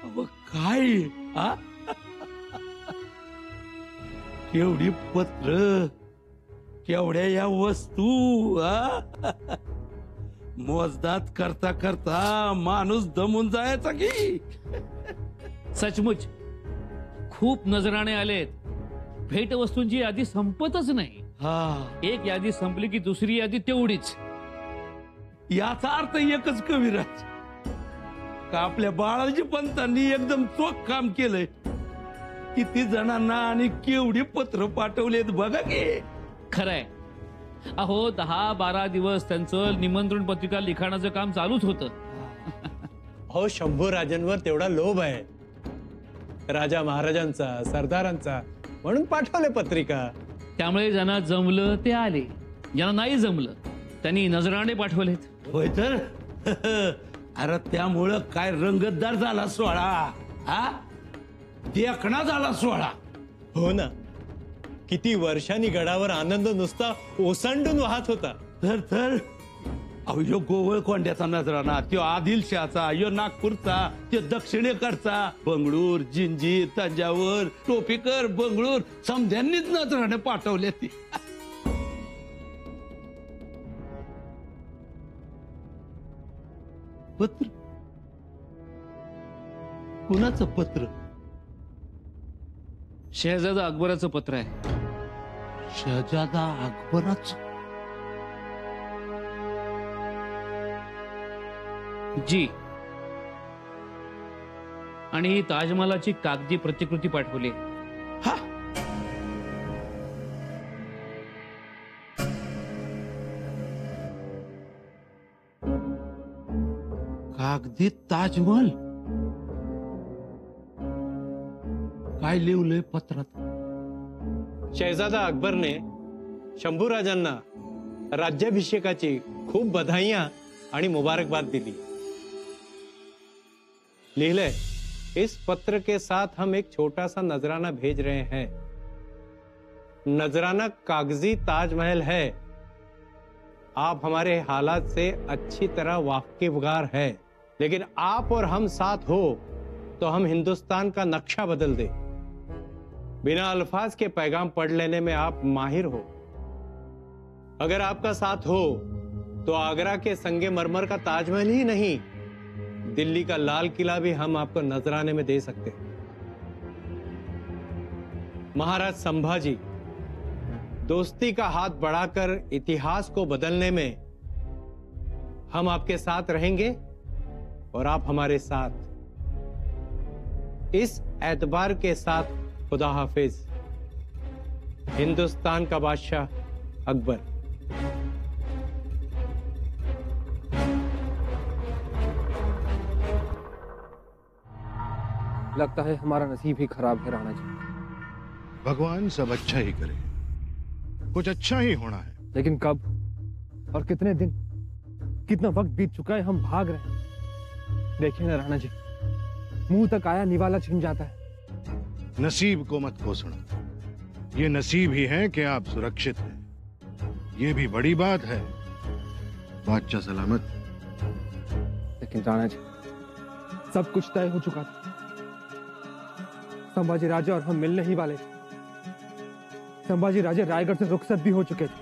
अहो काय हा? केवढी पत्र, केवढ्या या वस्तू हा? मोजदात करता करता माणूस दमून जायचा की. सचमुच खूप नजराणे आलेत. भेट वस्तूंची यादी संपतच नाही. हा, एक यादी संपली की दुसरी यादी तेवढीच. याचा अर्थ एकच कविराज, का आपल्या बाळाजी पंतांनी एकदम चोख काम केलंय. किती जणांना आणि केवढी पत्र पाठवलेत बघा की. खरंय. अहो 10-12 दिवस त्यांचं निमंत्रण पत्रिका लिखाणाचं काम चालूच होतं. हो, शंभू राजांवर तेवढा लोभ आहे राजा महाराजांचा, सरदारांचा, म्हणून पाठवले पत्रिका. त्यामुळे ज्यांना जमलं ते आले, ज्यांना नाही जमलं त्यांनी नजराणे पाठवलेत. होय तर. अरे त्यामुळं काय रंगतदार झाला सोहळा हा, देखणा झाला सोहळा. हो ना, किती वर्षांनी गडावर आनंद नुसता ओसंडून वाहत होता. तर अहो यो गोवळकोंड्याचा नजराणा, त्यो आदिलशाचा, यो नागपूरचा, त्यो दक्षिणेकडचा, बंगळूर, जिंजी, तंजावर, टोपीकर, बंगळूर समध्यांनीच नजराणे पाठवले. ती पत्र कुणाचं पत्र? शहजादा अकबराचं पत्र आहे. शहजादा अकबराचं? जी. आणि ताजमहालाची कागदी प्रतिकृती पाठवली. हा, कागदी ताजमहल? काय लिहिलंय पत्रात? शहजादा अकबरने शंभू राजांना राज्याभिषेकाची खूप बधाइयां आणि मुबारकबाद दिली. लिहिले, इस पत्र के साथ हम एक छोटा सा नजराना भेज रहे हैं. नजराना कागजी ताजमहल है. आप हमारे हालात से अच्छी तरह वाकिफगार है, लेकिन आप और हम साथ हो तो हम हिंदुस्तान का नक्शा बदल दे. बिना अल्फाज के पैगाम पढ़ लेने में आप माहिर हो. अगर आपका साथ हो तो आगरा के संगे मरमर का ताजमहल ही नहीं, दिल्ली का लाल किला भी हम आपको नजराने में दे सकते हैं. महाराज संभाजी, दोस्ती का हाथ बढ़ाकर इतिहास को बदलने में हम आपके साथ रहेंगे और आप हमारे साथ. इस एतबार के साथ खुदा हाफिज. हिंदुस्तान का बादशाह अकबर. लगता है हमारा नसीब ही खराब है राणा जी. भगवान सब अच्छा ही करे, कुछ अच्छा ही होना है. लेकिन कब और कितने दिन, कितना वक्त बीत चुका है, हम भाग रहे हैं. देखिए ना राणा जी, मुंह तक आया निवाला छिन जाता है. नसीब को मत कोसना. ये नसीब ही है कि आप सुरक्षित हैं. ये भी बड़ी बात है. बादशाह सलामत. लेकिन राणा जी, सब कुछ तय हो चुका था. संभाजी राजे और हम मिलने ही वाले थे. संभाजी राजे रायगढ़ से रुखसत भी हो चुके थे.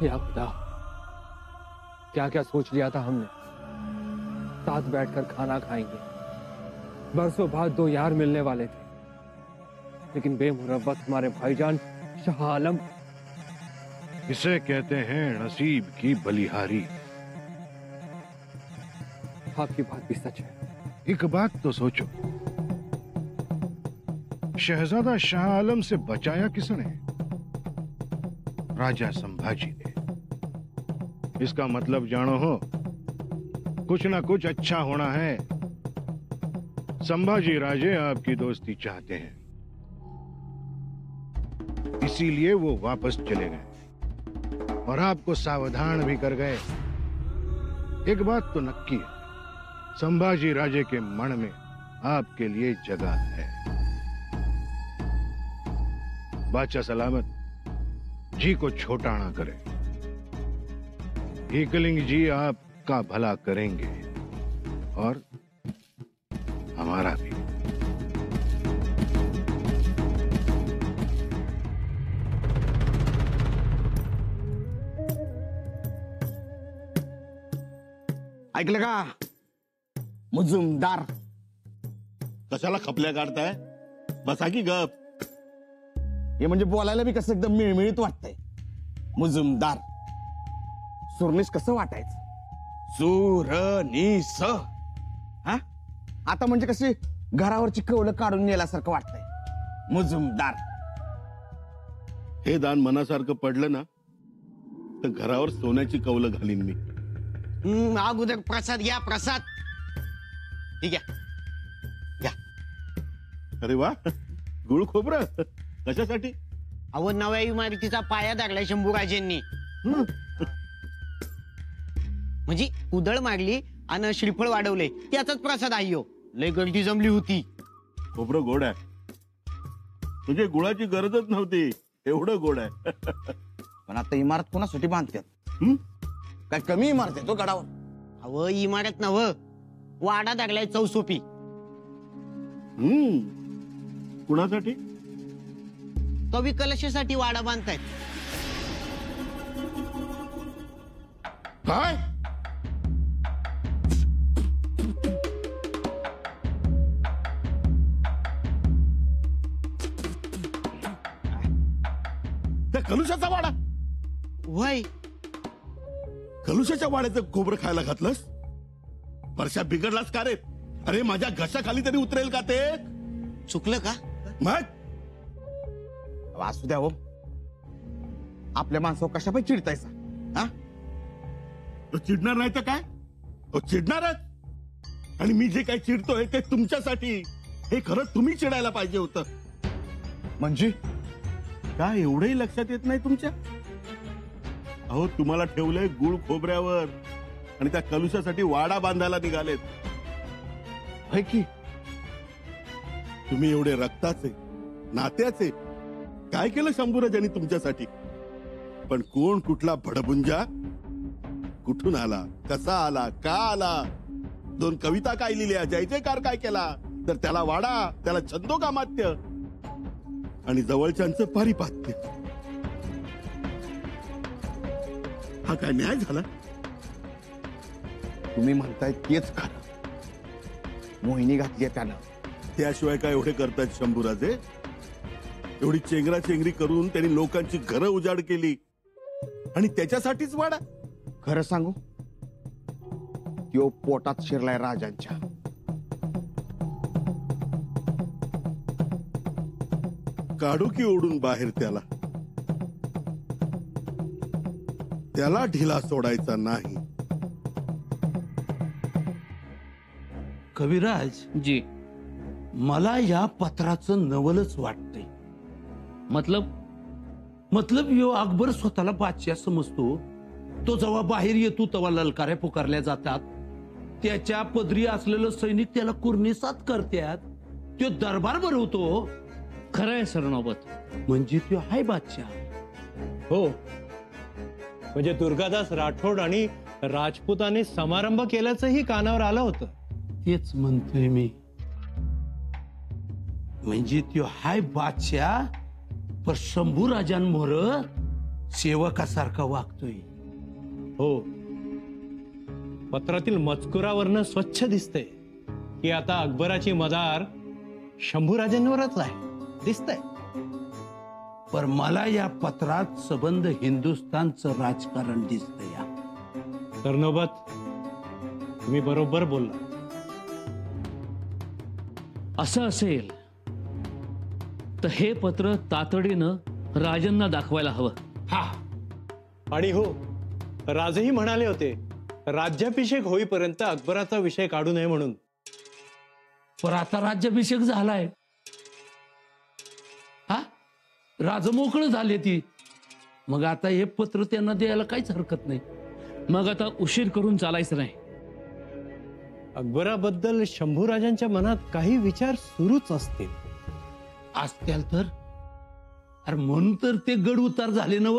या खुदा, क्या क्या सोच लिया था हमने. साथ बैठकर खाना खाएंगे, बरसों बाद दो यार मिलने वाले थे. लेकिन बेमुरव्वत हमारे भाईजान शाह आलम. इसे कहते हैं नसीब की बलिहारी. आपकी बात भी सच है. एक बात तो सोचो, शहजादा शाह आलम से बचाया किसने? राजा संभाजी ने. इसका मतलब जानो हो, कुछ ना कुछ अच्छा होना है. संभाजी राजे आपकी दोस्ती चाहते हैं, इसीलिए वो वापस चले गए और आपको सावधान भी कर गए. एक बात तो नक्की है, संभाजी राजे के मन में आपके लिए जगह है. बादशाह सलामत, जी को छोटा ना करें. एकलिंग जी आप सबका भला करेंगे और हमारा भी। ऐकलं का मुजुमदार? कशाला खपल्या काढताय? बसा की गप. हे म्हणजे बोलायला बी कसं एकदम मिळमिळीत वाटतंय. मुजुमदार सुरनीस कसं वाटायचं? सुरनीस हा आता म्हणजे कशी घरावरची कवलं काढून नेल्यासारखं वाटतंय. मुजुमदार हे दान मनासारखं पडलं ना तर घरावर सोन्याची कौलं घालीन मी. अगोदर प्रसाद घ्या, प्रसाद. ठीक आहे घ्या. अरे वा, गुळ खोबरं कशासाठी? अहो नव्या इमारतीचा पाया दागलाय शंभूराजेंनी. म्हणजे उदळ मारली आणि श्रीफळ वाढवले त्याचाच प्रसाद आहे हो. लय गर्दी जमली होती. खोबरं गोड आहे म्हणजे गुळाची गरजच नव्हती, एवढं गोड आहे. पण आता इमारत कोणासाठी बांधतात? काय कमी इमारत आहे तो गडावर? अहो इमारत नव वाडा दागलाय चौसोपी. कुणासाठी? कवी कलशेसाठी वाडा बांधतायत. काय? त्या कलुशाचा वाडा? वय कलुशाच्या वाड्याचं खोबरं खायला घातलंस? वर्षा बिघडलास का रे? अरे माझ्या घशाखाली तरी उतरेल का ते? चुकलं का? मग वासू द्या हो. आपल्या माणसावर कशा पाहिजे चिडतायचा? हा तो चिडणार नाही तर काय? तो चिडणारच. आणि मी जे काही चिडतोय ते तुमच्यासाठी. हे खरं तुम्ही चिडायला पाहिजे होतं. म्हणजे काय एवढंही लक्षात येत नाही तुमच्या? अहो तुम्हाला ठेवलंय गुळ खोबऱ्यावर आणि त्या कलुशासाठी वाडा बांधायला निघालेत. होय की? तुम्ही एवढे रक्ताचे नात्याचे काय केलं शंभूराजांनी तुमच्यासाठी? पण कोण कुठला भडबुंजा कुठून आला, कसा आला, का आला, 2 कविता काय लिहिल्या, जय जयकार काय केला, तर त्याला वाडा, त्याला छंदोगामात्य आणि जवळच्यांचं पारिपात्य. हा काय न्याय झाला? तुम्ही म्हणताय तेच खरं. मोहिनी घातली त्यानं. त्याशिवाय काय एवढे करतात शंभूराजे? एवढी चेंगरा चेंगरी करून त्यांनी लोकांची घरं उजाड केली आणि त्याच्यासाठीच वाडा? खरं सांगू त्यो पोटात शिरलाय राजांच्या. काढू की ओढून बाहेर त्याला? त्याला ढिला सोडायचा नाही. कविराज जी. मला या पत्राचं नवलच वाटतंय. मतलब यो अकबर स्वतःला बादशाह समजतो. तो जेव्हा बाहेर येतो तेव्हा ललकाऱ्या पुकारल्या जातात. त्याच्या पदरी असलेलं सैनिक त्याला कुर्निसात करतात. तो दरबार भरवतो. खरं आहे सरनौबत. म्हणजे तो हाय बादशाह. हो म्हणजे दुर्गादास राठोड आणि राजपुतांनी समारंभ केल्याचंही कानावर आलं होतं. तेच म्हणतोय मी. म्हणजे तो हाय बादशाह पण शंभू राजांमोर सेवकासारखा वागतोय. हो पत्रातील मजकुरावरनं स्वच्छ दिसतंय की आता अकबराची मदार शंभूराजांवरच आहे. दिसतंय. पर मला या पत्रात संबंध हिंदुस्थानचं राजकारण दिसतंय. सरनोबत तुम्ही बरोबर बोलला. असं असेल तर हे पत्र तातडीनं राजांना दाखवायला हवं. हा आणि हो राजही म्हणाले होते राज्याभिषेक होईपर्यंत अकबराचा विषय काढू नये म्हणून. पण आता राज्याभिषेक झालाय. हा राजमोकळ झाले ती. मग आता हे पत्र त्यांना द्यायला काहीच हरकत नाही. मग आता उशीर करून चालायचं नाही. अकबराबद्दल शंभूराजांच्या मनात काही विचार सुरूच असतील. असत्याल तर अरे म्हणून तर ते गड उतार झाले नव.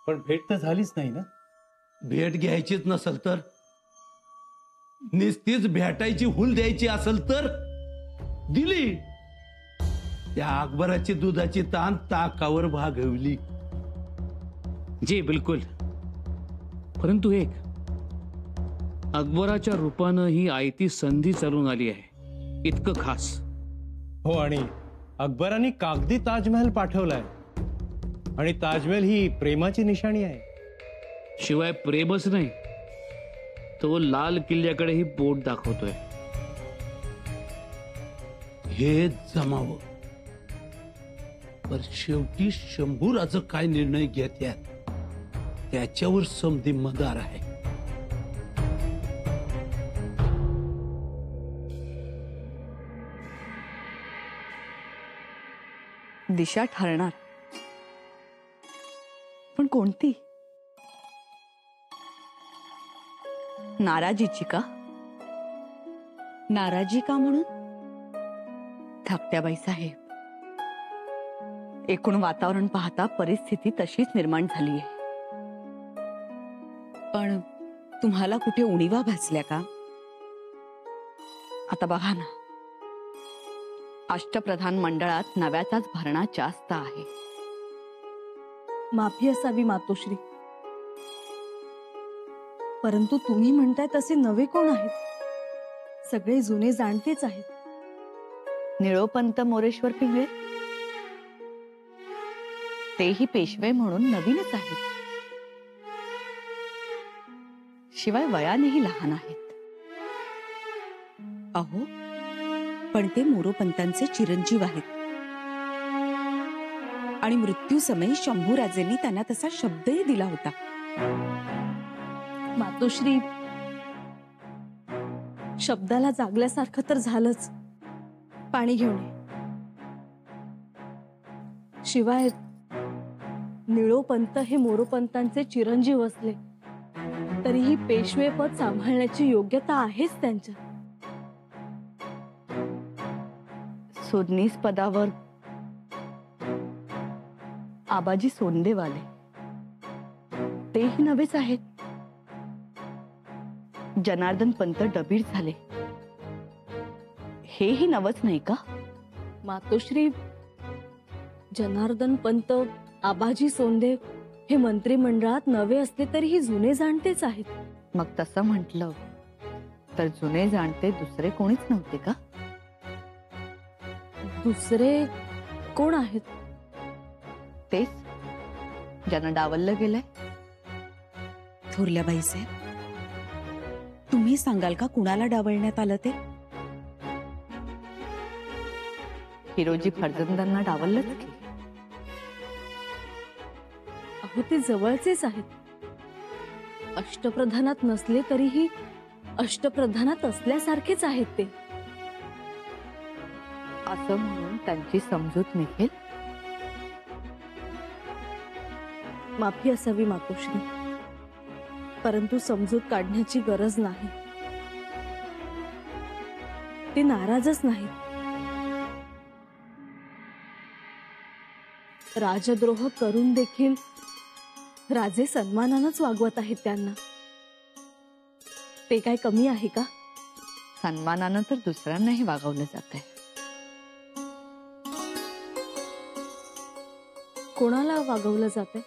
पण भेट तर झालीच नाही ना. भेट घ्यायचीच नसेल तर निस्तीच भेटायची हुल द्यायची असेल तर दिली. त्या अकबराची दुधाची ताण ताकावर भागवली. जी बिलकुल. परंतु एक, अकबराच्या रूपानं ही आयती संधी चालून आली आहे, इतकं खास. हो, आणि अकबराने कागदी ताजमहल पाठवलाय आणि ताजमहल ही प्रेमाची निशाणी आहे. शिवाय प्रेमच नाही, तो लाल किल्ल्याकडेही बोट दाखवतोय. हे जमावं, पर शेवटी शंभूराचं काय निर्णय घेत्यात त्याच्यावर समधी मदार आहे. दिशा ठरणार, पण कोणती? नाराजीची का? नाराजी का म्हणून? धाकट्याबाई साहेब, एकूण वातावरण पाहता परिस्थिती तशीच निर्माण झाली आहे. पण तुम्हाला कुठे उणीवा भासल्या का? आता बघा ना, अष्टप्रधान मंडळात नव्याचाच भरणा जास्त आहे. माफी असावी मातोश्री, परंतु तुम्ही म्हणताय तसे नवे कोण आहेत? सगळे जुने जाणतेच आहेत. निळोपंत मोरेश्वर पिंगळे, तेही पेशवे म्हणून नवीनच आहेत. शिवाय वयानेही लहान आहेत. अहो, पण ते मोरोपंतांचे चिरंजीव आहेत आणि मृत्यूसमयी शंभूराजेंनी त्यांना तसा शब्दही दिला होता. मातोश्री, शब्दाला जागल्यासारखं तर झालंच. पाणी घेऊन ये. शिवाय निळोपंत हे मोरोपंतांचे चिरंजीव असले तरीही पेशवे पद सांभाळण्याची योग्यता आहेच त्यांच्या. सोदनीस पदावर आबाजी सोंदेवाले, तेही नवेच आहेत. जनार्दन पंत डबीर झाले, हेही नवच नाही का? मातोश्री, जनार्दन पंत, आबाजी सोंदे हे मंत्रिमंडळात नवे असले तरीही जुने जाणतेच आहेत. मग तसं म्हटलं तर जुने जाणते दुसरे कोणीच नव्हते का? दुसरे कोण आहेत? तेच ज्यांना डावललं गेलंय. थोरल्या बाईसाहेब, तुम्ही सांगाल का कुणाला डावलण्यात आलं ते? हिरोजी फर्जंदांना डावललंच की. अहो, ते जवळचेच आहेत. अष्टप्रधानात नसले तरीही अष्टप्रधानात असल्यासारखेच आहेत ते. असं म्हणून त्यांची समजूत निघेल? माफी असावी मातोश्री, परंतु समजूत काढण्याची गरज नाही. ते नाराजच नाहीत. राजद्रोह करून देखील राजे सन्मानानंच वागवत आहेत त्यांना. ते काय कमी आहे का? सन्मानानं तर दुसऱ्यांनाही वागवलं जातंय. कोणाला वागवलं जाते?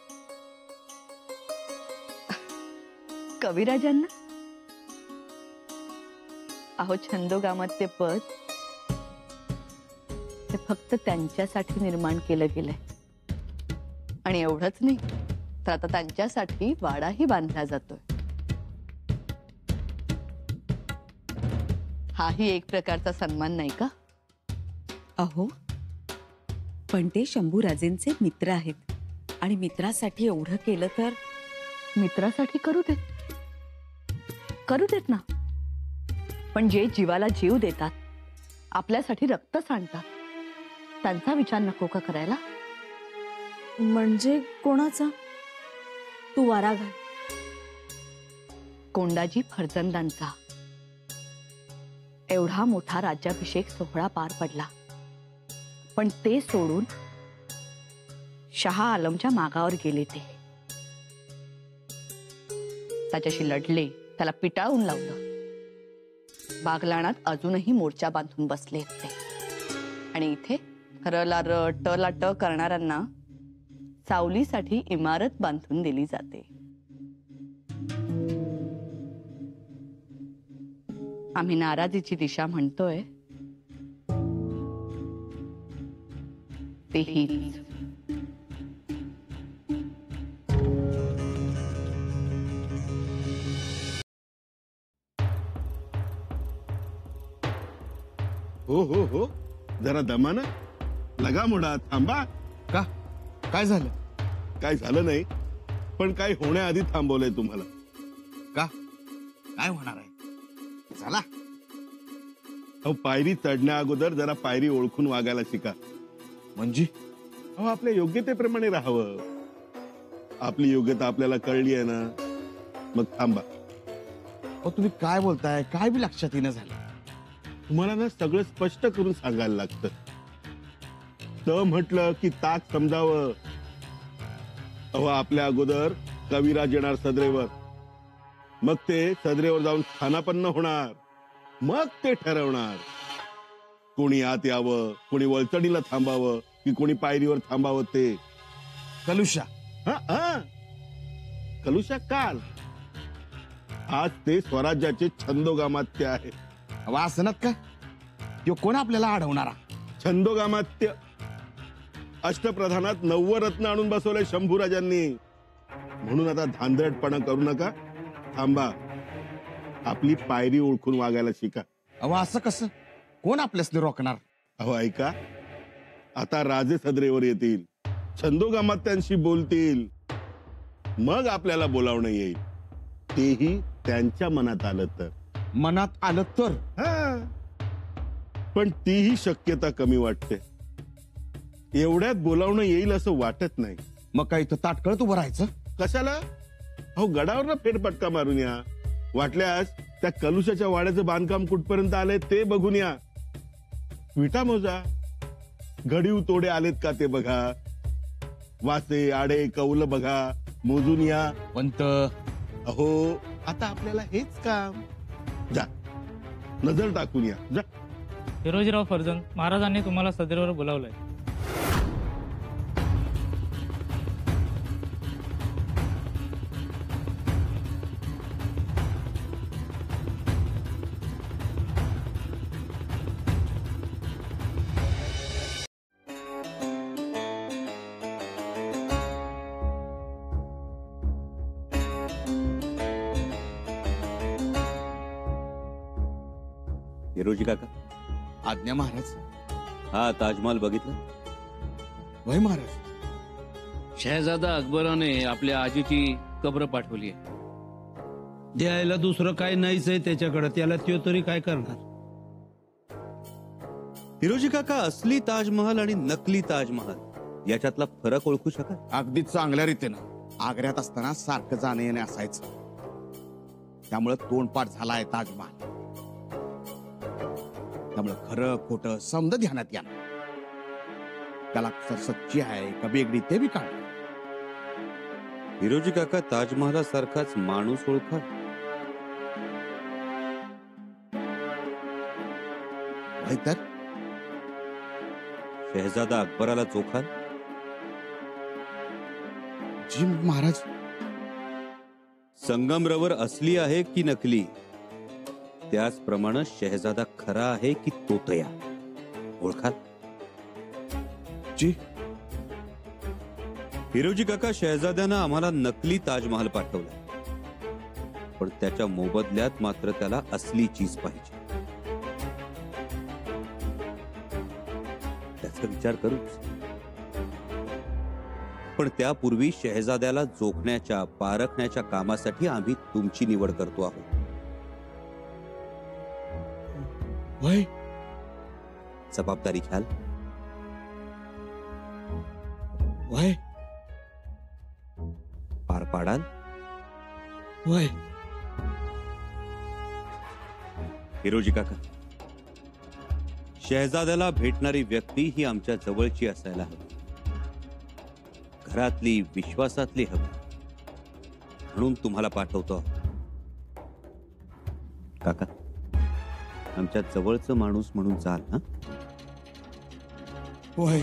कविराजांना. अहो, छंदोगामात ते पद ते फक्त त्यांच्यासाठी निर्माण केलं गेलंय. आणि एवढंच नाही, तर आता त्यांच्यासाठी वाडाही बांधला जातोय. हाही एक प्रकारचा सन्मान नाही का? अहो, पण ते शंभूराजेंचे मित्र आहेत आणि मित्रासाठी एवढं केलं तर मित्रासाठी करू देत ना. पण जे जीवाला जीव देतात, आपल्यासाठी रक्त सांडतात, त्यांचा विचार नको का करायला? म्हणजे कोणाचा? तू वारा घाल. कोंडाजी फर्जंदांचा. एवढा मोठा राज्याभिषेक सोहळा पार पडला, पण ते सोडून शहा आलमच्या मागावर गेले. ते त्याच्याशी लढले, त्याला पिटाळून लावलं. बागलाणात अजूनही मोर्चा बांधून बसले आहेत ते. आणि इथे रला र ट ला ट करणाऱ्यांना सावलीसाठी इमारत बांधून दिली जाते. आम्ही नाराजीची दिशा म्हणतोय ते हीच. हो हो हो, जरा दमानं लगा मुडा, थांबा. का काय झालं? काय झालं नाही, पण काय होण्याआधी थांबवलंय तुम्हाला. का काय होणार आहे? चला. अहो, पायरी चढण्या अगोदर जरा पायरी ओळखून वागायला शिका. म्हणजे अहो, आपल्या योग्यतेप्रमाणे राहावं. आपली योग्यता आपल्याला कळली आहे ना, मग थांबा. अहो, तुम्ही काय बोलताय? काय बी लक्षात येणं झालं. तुम्हाला ना सगळं स्पष्ट करून सांगायला लागतं. त म्हटलं की ताक समजावं. अहो, आपल्या अगोदर कविराज येणार सदरेवर, मग ते सदरेवर जाऊन स्थानापन्न होणार, मग ते ठरवणार कोणी आत यावं, कोणी वळचणीला थांबावं की कोणी पायरीवर थांबावं. ते कलुषा. कलुषा काल, आज ते स्वराज्याचे छंदोगामात्य आहे. वासनात का तो कोण आपल्याला अडवणारा? छंदोगामात्य. अष्टप्रधानात 9 रत्न आणून बसवले शंभूराजांनी. म्हणून आता धांदरटपणा करू नका, थांबा. आपली पायरी ओळखून वागायला शिका. अहो, असं कसं? कोण आपल्यासने रोखणार? अहो ऐका, आता राजे सदरेवर येतील, छंदोगामात्यांशी बोलतील, मग आपल्याला बोलावणं येईल. तेही त्यांच्या मनात आलं तर. मनात आलं तर? पण तीही शक्यता कमी वाटते. एवढ्यात बोलावणं येईल असं वाटत नाही. मग काय इथं ताटकळत उभं राहायचं? कशाला? अहो, गडावर ना फेरफटका मारून या. वाटल्यास त्या कलुशाच्या वाड्याचं बांधकाम कुठपर्यंत आलंय ते बघून या. विटा मोजा, घडीव तोडे आलेत का ते बघा. वासे आडे कौल बघा, मोजून या. पंत, अहो, आता आपल्याला हेच काम. जा, नजर टाकून या. जा. हिरोजीराव फर्जंद, महाराजांनी तुम्हाला सदरेवर बोलावलंय. हिरोजी काका, आज्ञा महाराज. हा ताजमहाल बघितला? वय महाराज. शहजादा अकबराने आपल्या आजीची कब्र पाठवली आहे. द्यायला दुसरं काय नाहीच आहे त्याच्याकडे, त्याला त्यो तरी काय करणार. हिरोजी काका, असली ताजमहाल आणि नकली ताजमहाल याच्यातला फरक ओळखू शकाल? अगदी चांगल्या रीतीनं. आग्र्यात असताना सारखं जाणं येणे असायचं, त्यामुळे तोंडपाठ झालाय ताजमहाल. त्यामुळे खरं खोटं समज ध्यानात या. त्याला सच्ची आहे का वेगळी ते बी काढ. हिरोजी काका, ताजमहालासारखाच माणूस ओळखा. तर शहजादा अकबराला चोखाल? जी महाराज. संगमरवर असली आहे की नकली, त्याचप्रमाणे शहजादा खरा आहे की तोतया ओळखाल? जी. हिरोजी काका, शहजाद्यानं आम्हाला नकली ताजमहाल पाठवला, पण त्याच्या मोबदल्यात मात्र त्याला असली चीज पाहिजे. त्याचा विचार करूच. पण त्यापूर्वी शहजाद्याला जोखण्याच्या, पारखण्याच्या कामासाठी आम्ही तुमची निवड करतो आहोत. वय जबाबदारी घ्याल? वय पार पाडाल? वय. हिरोजी काका, शहजाद्याला भेटणारी व्यक्ती ही आमच्या जवळची असायला हवी, घरातली, विश्वासातली हवी. म्हणून तुम्हाला पाठवतो काका. आमच्या जवळचं माणूस म्हणून चाल. हा होय